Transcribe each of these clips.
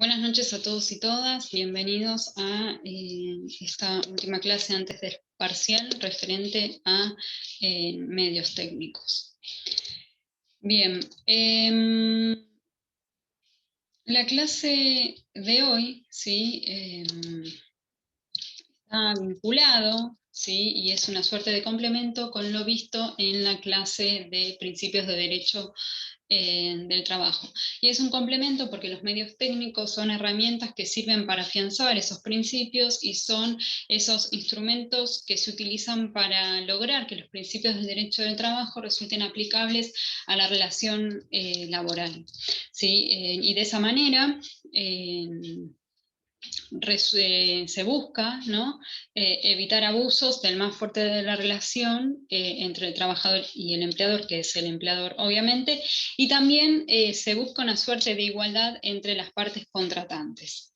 Buenas noches a todos y todas, bienvenidos a esta última clase antes del parcial referente a medios técnicos. Bien, la clase de hoy ¿sí? Está vinculado, ¿sí? Y es una suerte de complemento con lo visto en la clase de principios de derecho del trabajo. Y es un complemento porque los medios técnicos son herramientas que sirven para afianzar esos principios y son esos instrumentos que se utilizan para lograr que los principios del derecho del trabajo resulten aplicables a la relación laboral. ¿Sí? Y de esa manera se busca, ¿no? Evitar abusos del más fuerte de la relación entre el trabajador y el empleador, que es el empleador obviamente, y también se busca una suerte de igualdad entre las partes contratantes.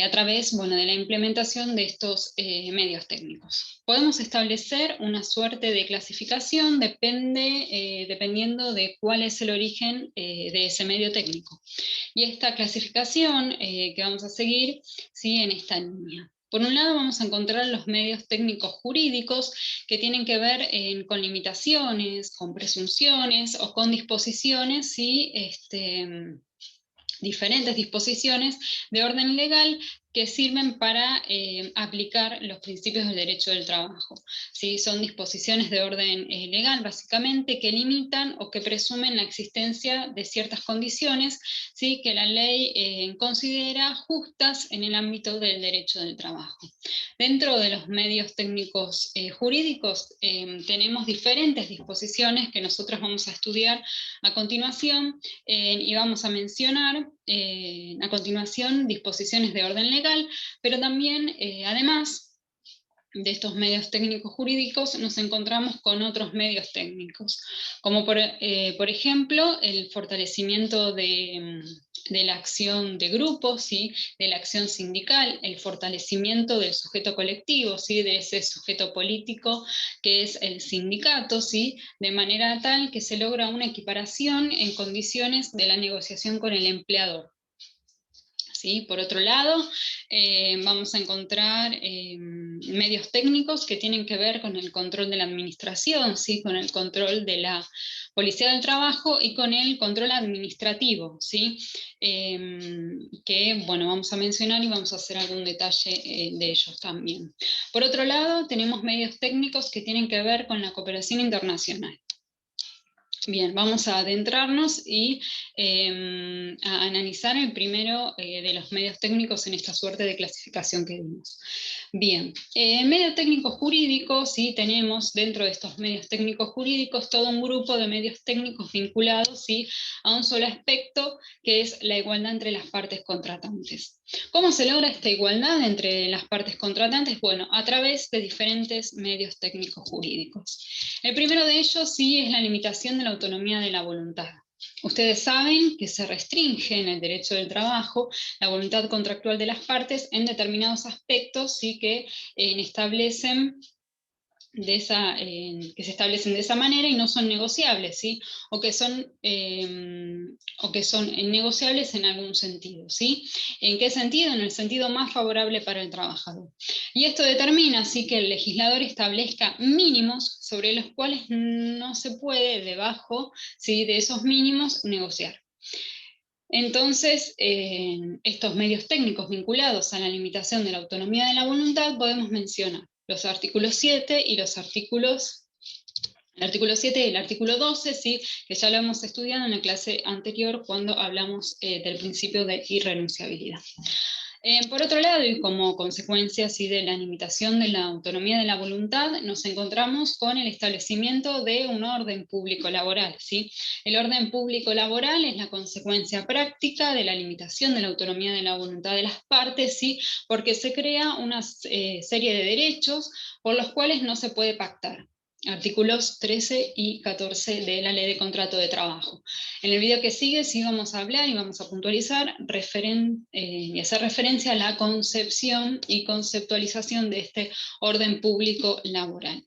A través de la implementación de estos medios técnicos. Podemos establecer una suerte de clasificación, dependiendo de cuál es el origen de ese medio técnico. Y esta clasificación que vamos a seguir sigue en esta línea. Por un lado vamos a encontrar los medios técnicos jurídicos que tienen que ver con limitaciones, con presunciones o con disposiciones, ¿sí? Diferentes disposiciones de orden legal que sirven para aplicar los principios del derecho del trabajo. ¿Sí? Son disposiciones de orden legal, básicamente, que limitan o que presumen la existencia de ciertas condiciones, ¿sí? Que la ley considera justas en el ámbito del derecho del trabajo. Dentro de los medios técnicos jurídicos tenemos diferentes disposiciones que nosotros vamos a estudiar a continuación y vamos a mencionar a continuación disposiciones de orden legal, pero también, además de estos medios técnicos jurídicos, nos encontramos con otros medios técnicos, como por ejemplo el fortalecimiento de la acción de grupo, ¿sí? De la acción sindical, el fortalecimiento del sujeto colectivo, ¿sí? De ese sujeto político que es el sindicato, ¿sí? De manera tal que se logra una equiparación en condiciones de la negociación con el empleador. ¿Sí? Por otro lado, vamos a encontrar medios técnicos que tienen que ver con el control de la administración, ¿sí? Con el control de la policía del trabajo y con el control administrativo, ¿sí? Que vamos a mencionar y vamos a hacer algún detalle de ellos también. Por otro lado, tenemos medios técnicos que tienen que ver con la cooperación internacional. Bien, vamos a adentrarnos y a analizar el primero de los medios técnicos en esta suerte de clasificación que dimos. Bien, en medio técnico jurídico, sí, tenemos dentro de estos medios técnicos jurídicos todo un grupo de medios técnicos vinculados, ¿sí? A un solo aspecto, que es la igualdad entre las partes contratantes. ¿Cómo se logra esta igualdad entre las partes contratantes? Bueno, a través de diferentes medios técnicos jurídicos. El primero de ellos sí es la limitación de la autonomía de la voluntad. Ustedes saben que se restringe en el derecho del trabajo la voluntad contractual de las partes en determinados aspectos, ¿sí? Que establecen que se establecen de esa manera y no son negociables, ¿sí? O que son negociables en algún sentido, ¿sí? ¿En qué sentido? En el sentido más favorable para el trabajador. Y esto determina, ¿sí? Que el legislador establezca mínimos sobre los cuales no se puede, debajo, ¿sí? De esos mínimos, negociar. Entonces, estos medios técnicos vinculados a la limitación de la autonomía de la voluntad podemos mencionar los artículos 7 y los artículos, el artículo 7 y el artículo 12, ¿sí? Que ya lo hemos estudiado en la clase anterior cuando hablamos del principio de irrenunciabilidad. Por otro lado, y como consecuencia ¿sí? De la limitación de la autonomía de la voluntad, nos encontramos con el establecimiento de un orden público laboral. ¿Sí? El orden público laboral es la consecuencia práctica de la limitación de la autonomía de la voluntad de las partes, ¿sí? Porque se crea una serie de derechos por los cuales no se puede pactar. Artículos 13 y 14 de la Ley de Contrato de Trabajo. En el video que sigue sí vamos a hablar y vamos a puntualizar y hacer referencia a la concepción y conceptualización de este orden público laboral.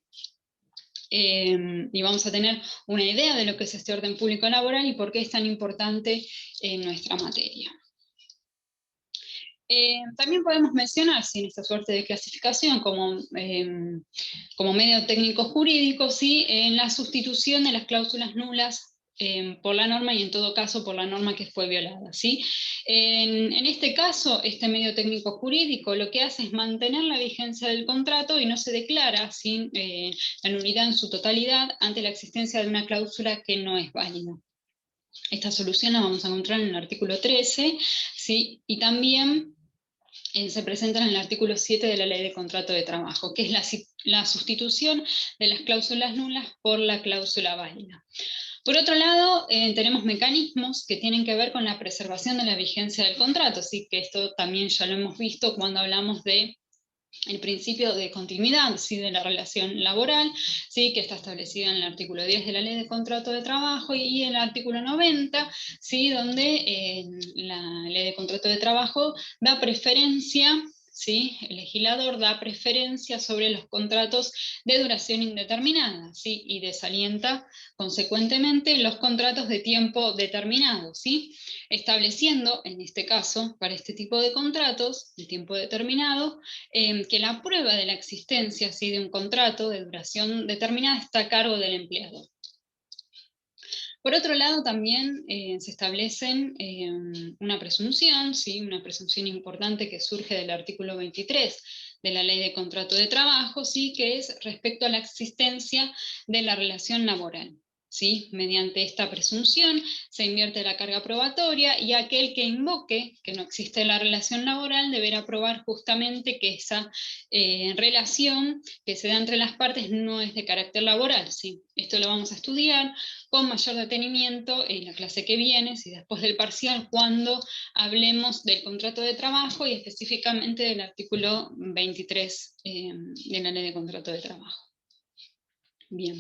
Y vamos a tener una idea de lo que es este orden público laboral y por qué es tan importante en nuestra materia. También podemos mencionar, en esta suerte de clasificación como medio técnico jurídico, ¿sí? En la sustitución de las cláusulas nulas por la norma y en todo caso por la norma que fue violada, ¿sí? En este caso, este medio técnico jurídico lo que hace es mantener la vigencia del contrato y no se declara sin la nulidad en su totalidad ante la existencia de una cláusula que no es válida. Esta solución la vamos a encontrar en el artículo 13, ¿sí? Y también se presenta en el artículo 7 de la Ley de Contrato de Trabajo, que es la sustitución de las cláusulas nulas por la cláusula válida. Por otro lado, tenemos mecanismos que tienen que ver con la preservación de la vigencia del contrato, así que esto también ya lo hemos visto cuando hablamos de el principio de continuidad, ¿sí? De la relación laboral, ¿sí? Que está establecida en el artículo 10 de la Ley de Contrato de Trabajo y en el artículo 90, ¿sí? Donde la Ley de Contrato de Trabajo da preferencia, ¿sí? El legislador da preferencia sobre los contratos de duración indeterminada, ¿sí? Y desalienta consecuentemente los contratos de tiempo determinado, ¿sí? Estableciendo, en este caso, para este tipo de contratos de tiempo determinado, que la prueba de la existencia, ¿sí? De un contrato de duración determinada está a cargo del empleador. Por otro lado, también se establecen una presunción, ¿sí? Una presunción importante que surge del artículo 23 de la Ley de Contrato de Trabajo, ¿sí? Que es respecto a la existencia de la relación laboral. ¿Sí? Mediante esta presunción se invierte la carga probatoria y aquel que invoque que no existe la relación laboral deberá probar justamente que esa relación que se da entre las partes no es de carácter laboral. ¿Sí? Esto lo vamos a estudiar con mayor detenimiento en la clase que viene, y después del parcial, cuando hablemos del contrato de trabajo y específicamente del artículo 23 de la Ley de Contrato de Trabajo. Bien.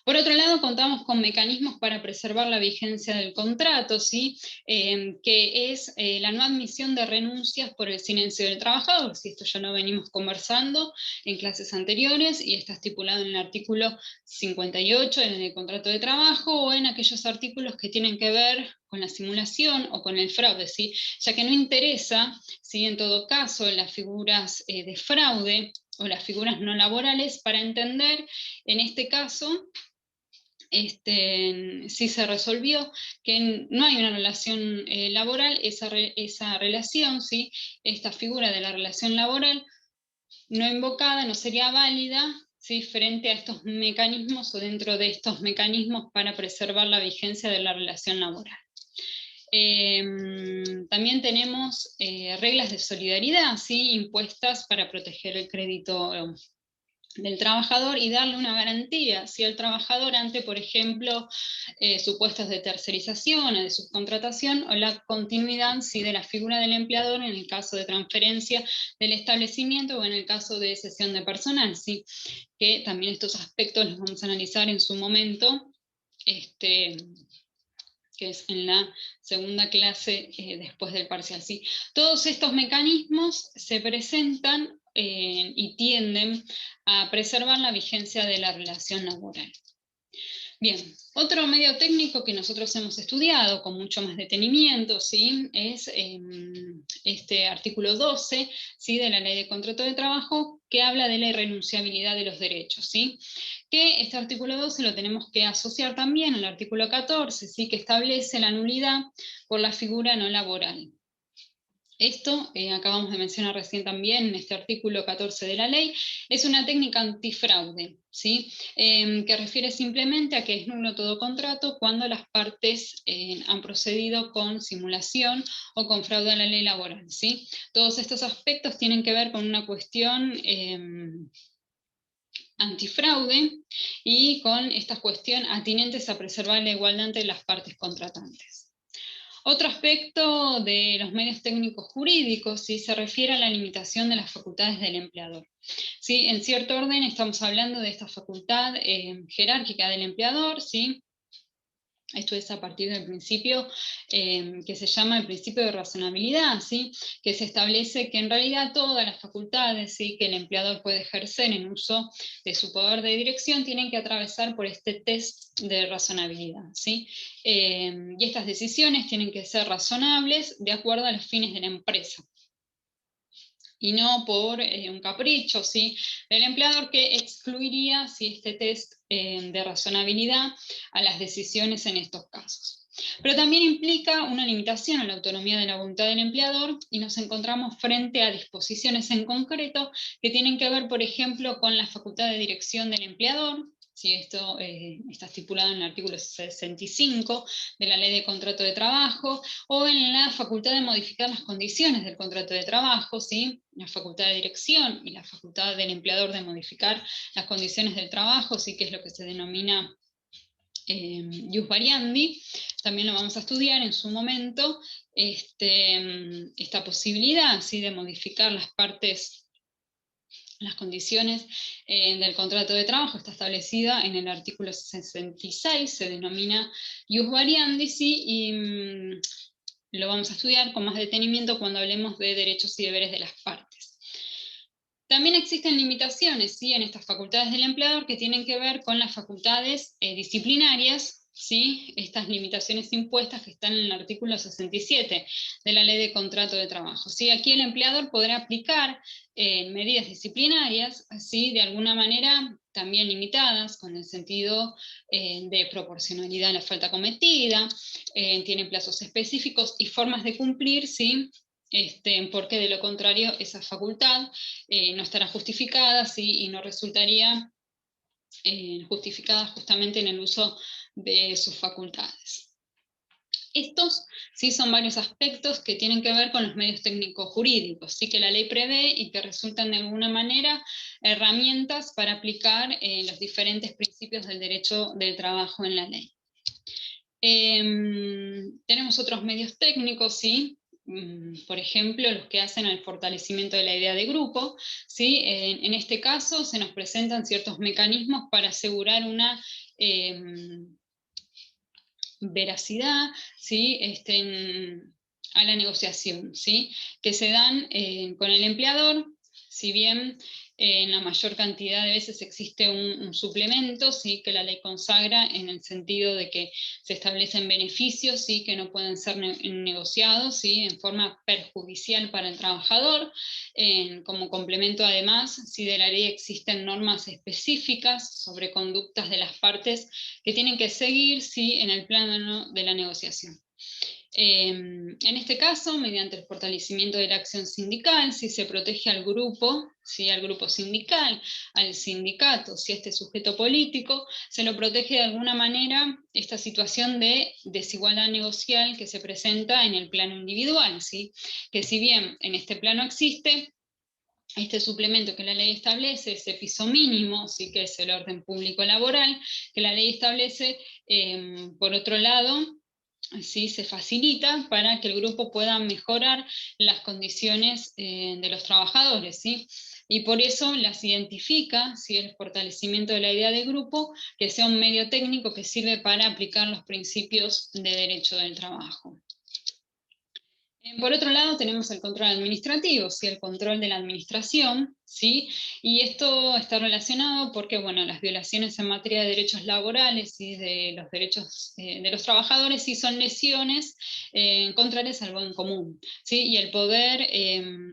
Por otro lado, contamos con mecanismos para preservar la vigencia del contrato, ¿sí? Que es la no admisión de renuncias por el silencio del trabajador. ¿Sí? Esto ya lo venimos conversando en clases anteriores y está estipulado en el artículo 58 en el contrato de trabajo o en aquellos artículos que tienen que ver con la simulación o con el fraude, ¿sí? Ya que no interesa, ¿sí? En todo caso, las figuras de fraude o las figuras no laborales para entender, en este caso, si se resolvió que no hay una relación laboral, esa relación, ¿sí? Esta figura de la relación laboral no invocada no sería válida, ¿sí? Frente a estos mecanismos o dentro de estos mecanismos para preservar la vigencia de la relación laboral. También tenemos reglas de solidaridad, ¿sí? Impuestas para proteger el crédito del trabajador y darle una garantía, si el trabajador ante, por ejemplo, supuestos de tercerización o de subcontratación, o la continuidad ¿sí? De la figura del empleador en el caso de transferencia del establecimiento o en el caso de cesión de personal, ¿sí? Que también estos aspectos los vamos a analizar en su momento, que es en la segunda clase después del parcial. ¿Sí? Todos estos mecanismos se presentan y tienden a preservar la vigencia de la relación laboral. Bien, otro medio técnico que nosotros hemos estudiado con mucho más detenimiento, ¿sí? Es este artículo 12, ¿sí? De la Ley de Contrato de Trabajo, que habla de la irrenunciabilidad de los derechos, ¿sí? Que este artículo 12 lo tenemos que asociar también al artículo 14, ¿sí? Que establece la nulidad por la figura no laboral. Esto, acabamos de mencionar recién también en este artículo 14 de la ley, es una técnica antifraude, ¿sí? Que refiere simplemente a que es nulo todo contrato cuando las partes han procedido con simulación o con fraude a la ley laboral, ¿sí? Todos estos aspectos tienen que ver con una cuestión antifraude y con esta cuestión atinentes a preservar la igualdad entre las partes contratantes. Otro aspecto de los medios técnicos jurídicos ¿sí? Se refiere a la limitación de las facultades del empleador. ¿Sí? En cierto orden estamos hablando de esta facultad jerárquica del empleador, ¿sí? Esto es a partir del principio que se llama el principio de razonabilidad, ¿sí? Que se establece que en realidad todas las facultades ¿sí? Que el empleador puede ejercer en uso de su poder de dirección tienen que atravesar por este test de razonabilidad. ¿Sí? Y estas decisiones tienen que ser razonables de acuerdo a los fines de la empresa. y no por un capricho, ¿sí?, del empleador, que excluiría, ¿sí?, este test de razonabilidad a las decisiones en estos casos. Pero también implica una limitación a la autonomía de la voluntad del empleador, y nos encontramos frente a disposiciones en concreto que tienen que ver, por ejemplo, con la facultad de dirección del empleador. Sí, esto está estipulado en el artículo 65 de la Ley de Contrato de Trabajo, o en la facultad de modificar las condiciones del contrato de trabajo, ¿sí?, la facultad de dirección y la facultad del empleador de modificar las condiciones del trabajo, ¿sí?, que es lo que se denomina ius variandi. También lo vamos a estudiar en su momento, esta posibilidad, ¿sí?, de modificar las condiciones del contrato de trabajo. Está establecida en el artículo 66, se denomina ius variandi, ¿sí?, y lo vamos a estudiar con más detenimiento cuando hablemos de derechos y deberes de las partes. También existen limitaciones, ¿sí?, en estas facultades del empleador, que tienen que ver con las facultades disciplinarias, ¿sí?, estas limitaciones impuestas que están en el artículo 67 de la Ley de Contrato de Trabajo, ¿sí? Aquí el empleador podrá aplicar medidas disciplinarias, ¿sí?, de alguna manera también limitadas, con el sentido de proporcionalidad a la falta cometida, tienen plazos específicos y formas de cumplir, ¿sí?, porque de lo contrario esa facultad no estará justificada, ¿sí?, y no resultaría justificada justamente en el uso de sus facultades. Estos sí son varios aspectos que tienen que ver con los medios técnicos jurídicos, sí, que la ley prevé y que resultan de alguna manera herramientas para aplicar los diferentes principios del derecho del trabajo en la ley. Tenemos otros medios técnicos, ¿sí?, por ejemplo, los que hacen al fortalecimiento de la idea de grupo, ¿sí? En este caso se nos presentan ciertos mecanismos para asegurar una veracidad, ¿sí?, a la negociación, ¿sí?, que se dan con el empleador. Si bien en la mayor cantidad de veces existe un suplemento, ¿sí?, que la ley consagra en el sentido de que se establecen beneficios, ¿sí?, que no pueden ser negociados, ¿sí?, en forma perjudicial para el trabajador. Como complemento, además, ¿sí?, de la ley existen normas específicas sobre conductas de las partes que tienen que seguir, ¿sí?, en el plano de la negociación. En este caso, mediante el fortalecimiento de la acción sindical, si se protege al grupo, ¿sí?, al grupo sindical, al sindicato, si este sujeto político, se lo protege de alguna manera esta situación de desigualdad negocial que se presenta en el plano individual, ¿sí?, que si bien en este plano existe, este suplemento que la ley establece, ese piso mínimo, ¿sí?, que es el orden público laboral, que la ley establece, por otro lado, ¿sí?, se facilita para que el grupo pueda mejorar las condiciones de los trabajadores, ¿sí?, y por eso las identifica, ¿sí?, el fortalecimiento de la idea de grupo, que sea un medio técnico que sirve para aplicar los principios de derecho del trabajo. Por otro lado, tenemos el control administrativo, ¿sí?, el control de la administración, ¿sí?, y esto está relacionado porque, bueno, las violaciones en materia de derechos laborales y de los derechos de los trabajadores sí son lesiones contrarias al buen común, ¿sí?, y el poder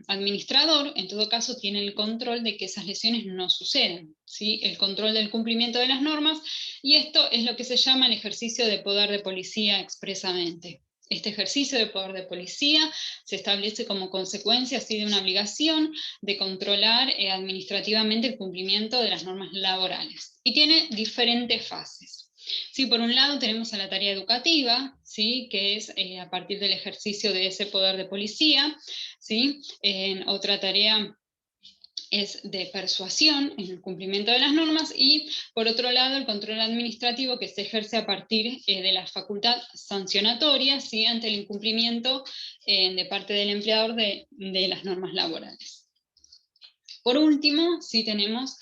administrador, en todo caso, tiene el control de que esas lesiones no sucedan, ¿sí?, el control del cumplimiento de las normas, y esto es lo que se llama el ejercicio de poder de policía expresamente. Este ejercicio de poder de policía se establece como consecuencia, así, de una obligación de controlar administrativamente el cumplimiento de las normas laborales. Y tiene diferentes fases. Sí, por un lado tenemos a la tarea educativa, ¿sí?, que es a partir del ejercicio de ese poder de policía, ¿sí? Otra tarea es de persuasión en el cumplimiento de las normas, y por otro lado el control administrativo, que se ejerce a partir de la facultad sancionatoria, ¿sí?, ante el incumplimiento de parte del empleador de las normas laborales. Por último, sí tenemos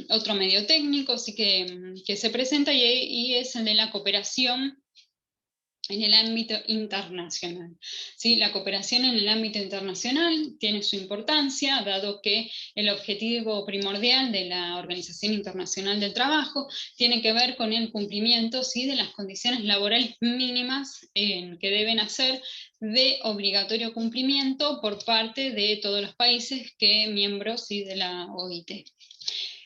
otro medio técnico, sí, que se presenta, y es el de la cooperación en el ámbito internacional. ¿Sí? La cooperación en el ámbito internacional tiene su importancia, dado que el objetivo primordial de la Organización Internacional del Trabajo tiene que ver con el cumplimiento, ¿sí?, de las condiciones laborales mínimas que deben hacer de obligatorio cumplimiento por parte de todos los países que miembros, ¿sí?, de la OIT.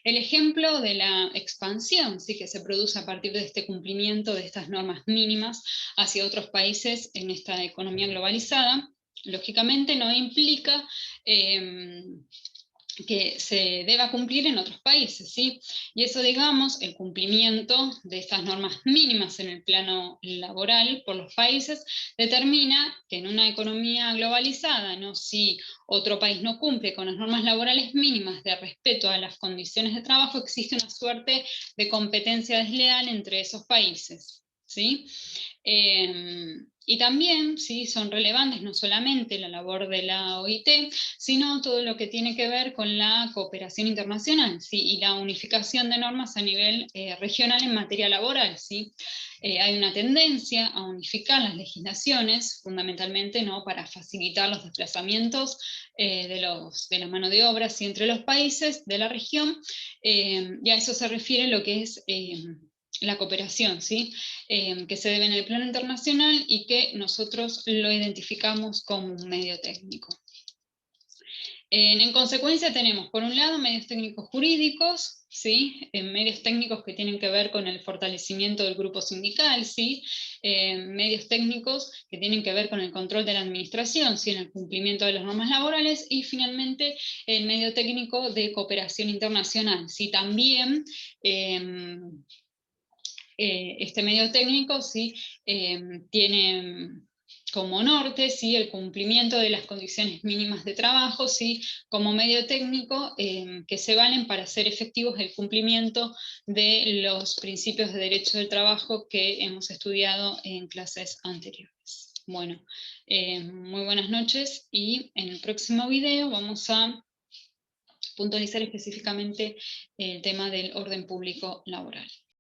El ejemplo de la expansión, ¿sí?, que se produce a partir de este cumplimiento de estas normas mínimas hacia otros países en esta economía globalizada, lógicamente no implica que se deba cumplir en otros países, ¿sí? Y eso, digamos, el cumplimiento de estas normas mínimas en el plano laboral por los países, determina que en una economía globalizada, ¿no?, si otro país no cumple con las normas laborales mínimas de respeto a las condiciones de trabajo, existe una suerte de competencia desleal entre esos países, ¿sí? Y también, ¿sí?, son relevantes no solamente la labor de la OIT, sino todo lo que tiene que ver con la cooperación internacional, ¿sí?, y la unificación de normas a nivel regional en materia laboral, ¿sí? Hay una tendencia a unificar las legislaciones, fundamentalmente, ¿no?, para facilitar los desplazamientos de la mano de obra, ¿sí?, entre los países de la región, y a eso se refiere lo que es la cooperación, ¿sí?, que se debe en el plano internacional y que nosotros lo identificamos como un medio técnico. En consecuencia tenemos, por un lado, medios técnicos jurídicos, ¿sí?, medios técnicos que tienen que ver con el fortalecimiento del grupo sindical, ¿sí?, medios técnicos que tienen que ver con el control de la administración, ¿sí?, en el cumplimiento de las normas laborales, y finalmente el medio técnico de cooperación internacional, ¿sí? También este medio técnico, ¿sí?, tiene como norte, ¿sí?, el cumplimiento de las condiciones mínimas de trabajo, ¿sí?, como medio técnico que se valen para hacer efectivos el cumplimiento de los principios de derecho del trabajo que hemos estudiado en clases anteriores. Bueno, muy buenas noches, y en el próximo video vamos a puntualizar específicamente el tema del orden público laboral.